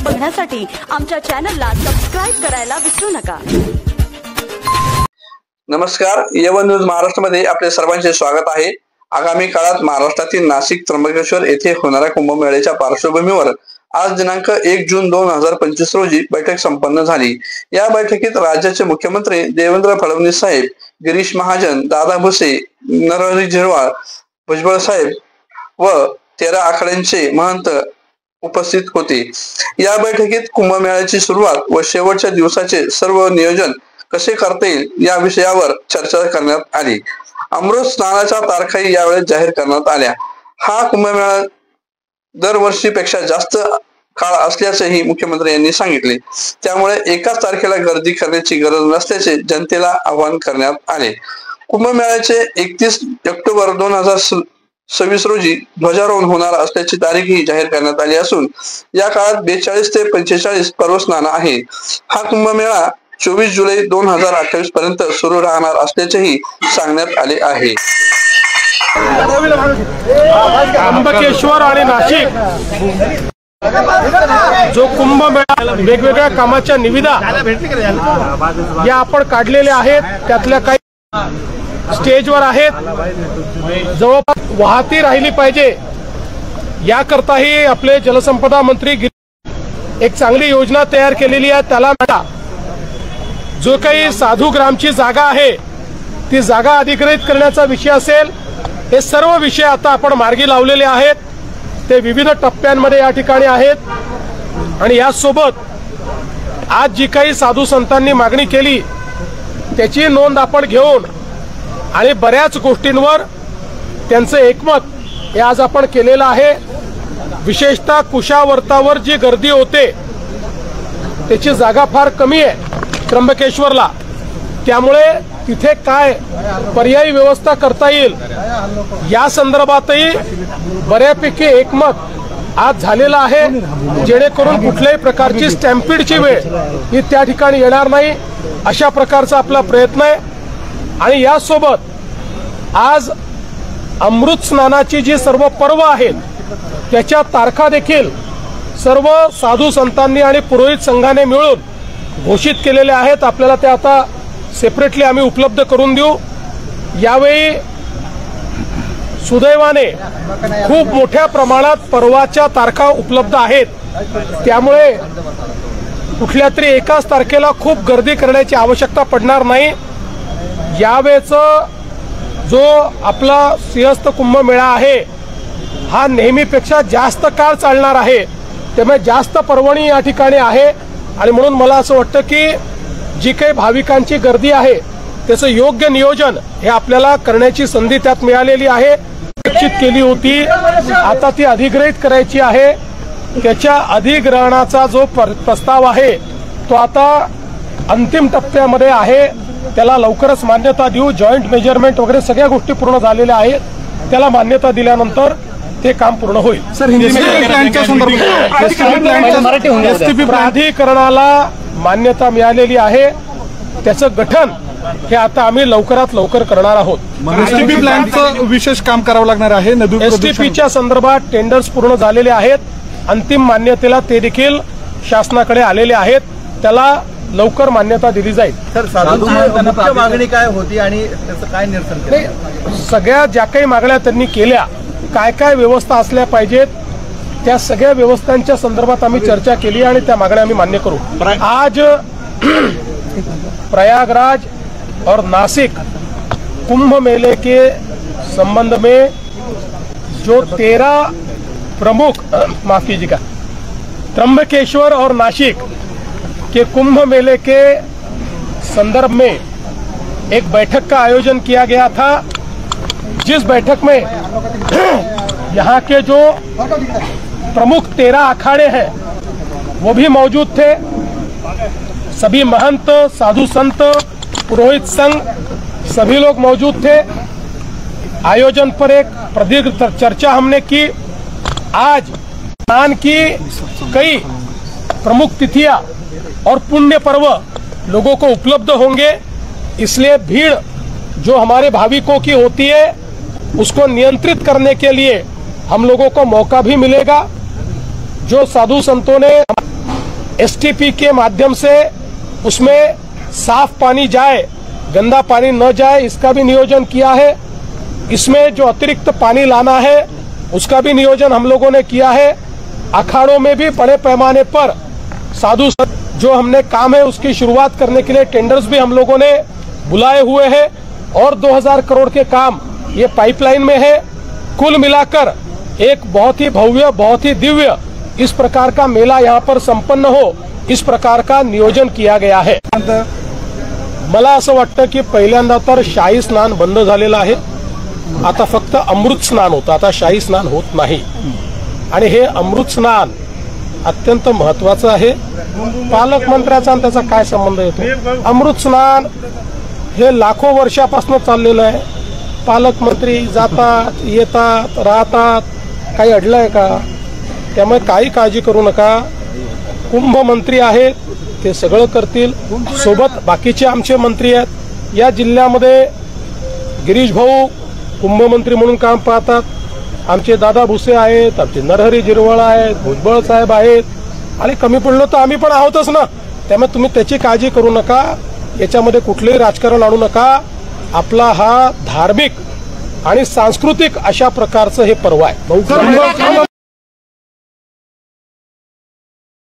बघण्यासाठी आमच्या चॅनलला सबस्क्राइब करायला विसरू नका। नमस्कार, यवन न्यूज महाराष्ट्रामध्ये आपले सर्वांचे स्वागत आहे। आगामी काळात महाराष्ट्रातील नाशिक त्र्यंबकेश्वर येथे होणाऱ्या कुंभमेळ्याच्या पार्श्वभूमीवर आज दिनांक 1 जून 2025 रोजी बैठक संपन्न झाली। या बैठकीत राज्याचे मुख्यमंत्री देवेंद्र फडणवीस साहेब, गिरीश महाजन, दादा भुसे, नरहरी झिरवाळ, भुजबळ साहेब व 13 आखाड्यांचे महंत उपस्थित होते। या बैठकीत कुंभमेळ्याची सुरुवात व शेवटच्या दिवसाचे सर्व नियोजन कसे करता येईल या विषयावर चर्चा करण्यात आली। अमृत स्नानाच्या तारखाही यावेळी जाहीर करण्यात आल्या। हा कुंभमेळा दरवर्षीपेक्षा जास्त काळ असल्याचेही मुख्यमंत्री यांनी सांगितले। त्यामुळे एकाच तारखेला गर्दी करण्याची गरज नसल्याचे जनतेला आवाहन करण्यात आले। कुंभमेळ्याचे 31 ऑक्टोबर 2026 रोजी ध्वजारोहण होणार असल्याची तारीखही जाहीर करण्यात आली असून या काळात 42 ते 45 पर्व स्नान आहे। हा कुंभमेळा 24 जुलै 2028 पर्यंत सुरू राहणार असल्याचेही सांगण्यात आले आहे। त्र्यंबकेश्वर आणि नाशिक जो कुंभमेळा वेगवेगळ्या कामाच्या निविदा या आपण काढलेल्या आहेत, त्यातल्या काही स्टेजवर आहेत, जवळपास वाहती राहिली पाहिजे याकरताही आपले जलसंपदा मंत्री एक चांगली योजना तयार केलेली आहे। त्याला जो काही साधू ग्रामची जागा आहे ती जागा अधिग्रहित करण्याचा विषय असेल, हे सर्व विषय आता आपण मार्गी लावलेले आहेत। ते विविध टप्प्यांमध्ये या ठिकाणी आहेत आणि यासोबत आज जी काही साधू संतांनी मागणी केली त्याची नोंद आपण घेऊन आणि बऱ्याच गोष्टींवर त्यांचं एकमत हे आज आपण केलेलं आहे। विशेषतः कुशावर्तावर जी गर्दी होते त्याची जागा फार कमी आहे त्र्यंबकेश्वरला, त्यामुळे तिथे काय पर्यायी व्यवस्था करता येईल या संदर्भातही बऱ्यापैकी एकमत आज झालेलं आहे, जेणेकरून कुठल्याही प्रकारची स्टॅम्पिडची वेळ ही त्या ठिकाणी येणार नाही अशा प्रकारचा आपला प्रयत्न आहे। आणि यासोबत आज अमृत स्नानाची जी सर्व पर्व आहेत त्याच्या तारखा देखील सर्व साधू संतांनी आणि पुरोहित संघाने मिळून घोषित केलेले आहेत। आपल्याला ते आता सेपरेटली आम्ही उपलब्ध करून देऊ। यावेळी सुदैवाने खूप मोठ्या प्रमाणात पर्वाच्या तारखा उपलब्ध आहेत, त्यामुळे कुठल्या तरी एकाच तारखेला खूप गर्दी करण्याची आवश्यकता पडणार नाही। यावेळेचा जो आपला सिंहस्थ कुंभमेळा आहे हा नेहमीपेक्षा जास्त काळ चालणार आहे, त्यामुळे जास्त पर्वणी या ठिकाणी आहे आणि म्हणून मला असं वाटतं की जी काही भाविकांची गर्दी आहे त्याचं योग्य नियोजन हे आपल्याला करण्याची संधी त्यात मिळालेली आहे। निश्चित केली होती, आता ती अधिग्रहित करायची आहे। त्याच्या अधिग्रहणाचा जो प्रस्ताव आहे तो आता अंतिम टप्प्यामध्ये आहे, त्याला लवकरच मान्यता देऊ। जॉईंट मेजरमेंट वगैरे सगळ्या गोष्टी पूर्ण झालेल्या आहेत, त्याला मान्यता दिल्यानंतर ते काम पूर्ण होईल। प्राधिकरणाला मान्यता मिळालेली आहे, त्याचं गठन हे आता आम्ही लवकरात लवकर करणार आहोत। एसटीपी प्लॅनचं विशेष काम करावं लागणार आहे। एसटीपीच्या संदर्भात टेंडर्स पूर्ण झालेले आहेत, अंतिम मान्यतेला ते देखील शासनाकडे आलेले आहेत, त्याला लवकर मान्यता दिली जाईल। मुख्य मागणी काय होती आणि त्याचं काय निरसन केलं? सगळ्या ज्या काही मागण्या त्यांनी केल्या, काय काय व्यवस्था असल्या पाहिजेत त्या सगळ्या व्यवस्थांच्या संदर्भात आम्ही चर्चा केली आणि त्या मागण्या आम्ही मान्य करू। आज प्रयागराज और नासिक कुंभ मेले के संबंध में जो 13 प्रमुख माफ कीजिएगा त्र्यंबकेश्वर और नासिक के कुंभ मेले के संदर्भ में एक बैठक का आयोजन किया गया था, जिस बैठक में यहाँ के जो प्रमुख 13 अखाड़े हैं वो भी मौजूद थे। सभी महंत, साधु संत, पुरोहित संघ सभी लोग मौजूद थे। आयोजन पर एक प्रदीर्घ चर्चा हमने की। आज स्नान की कई प्रमुख तिथियां और पुण्य पर्व लोगों को उपलब्ध होंगे, इसलिए भीड़ जो हमारे भाविकों की होती है उसको नियंत्रित करने के लिए हम लोगों को मौका भी मिलेगा। जो साधु संतों ने एसटीपी के माध्यम से उसमें साफ पानी जाए, गंदा पानी न जाए, इसका भी नियोजन किया है। इसमें जो अतिरिक्त पानी लाना है उसका भी नियोजन हम लोगों ने किया है। अखाड़ों में भी बड़े पैमाने पर साधु जो हमने काम है उसकी शुरुआत करने के लिए टेंडर्स भी हम लोगों ने बुलाए हुए हैं और 2000 करोड़ के काम ये पाइपलाइन में है। कुल मिलाकर एक बहुत ही भव्य, बहुत ही दिव्य इस प्रकार का मेला यहाँ पर संपन्न हो, इस प्रकार का नियोजन किया गया है। मला असं वाटतं की पहिल्यांदा तर शाही स्नान बंद झालेलं आहे, आता फक्त अमृत स्नान होतं, आता शाही स्नान होत नाही आणि हे अमृत स्नान अत्यंत महत्वाचं आहे। पालकमंत्र्याचा आणि त्याचा काय संबंध येतो? अमृत स्नान हे लाखो वर्षापासून चाललेलं आहे। पालकमंत्री जातात, येतात, राहतात, काही अडलंय का? त्यामुळे काही काळजी करू नका। कुंभ मंत्री आहेत, ते सगळं करतील, सोबत बाकीचे आमचे मंत्री आहेत। या जिल्ह्यामध्ये गिरीश भाऊ कुंभमंत्री म्हणून काम पाहतात, आमचे दादा भुसे आहेत, आमचे नरहरी जिरवळ आहेत, भुजबळ साहेब आहेत आणि कमी पडलो तर आम्ही पण आहोतच ना। त्यामुळे तुम्ही त्याची काळजी करू नका, याच्यामध्ये कुठलेही राजकारण आणू नका। आपला हा धार्मिक आणि सांस्कृतिक अशा प्रकारचं हे पर्व आहे।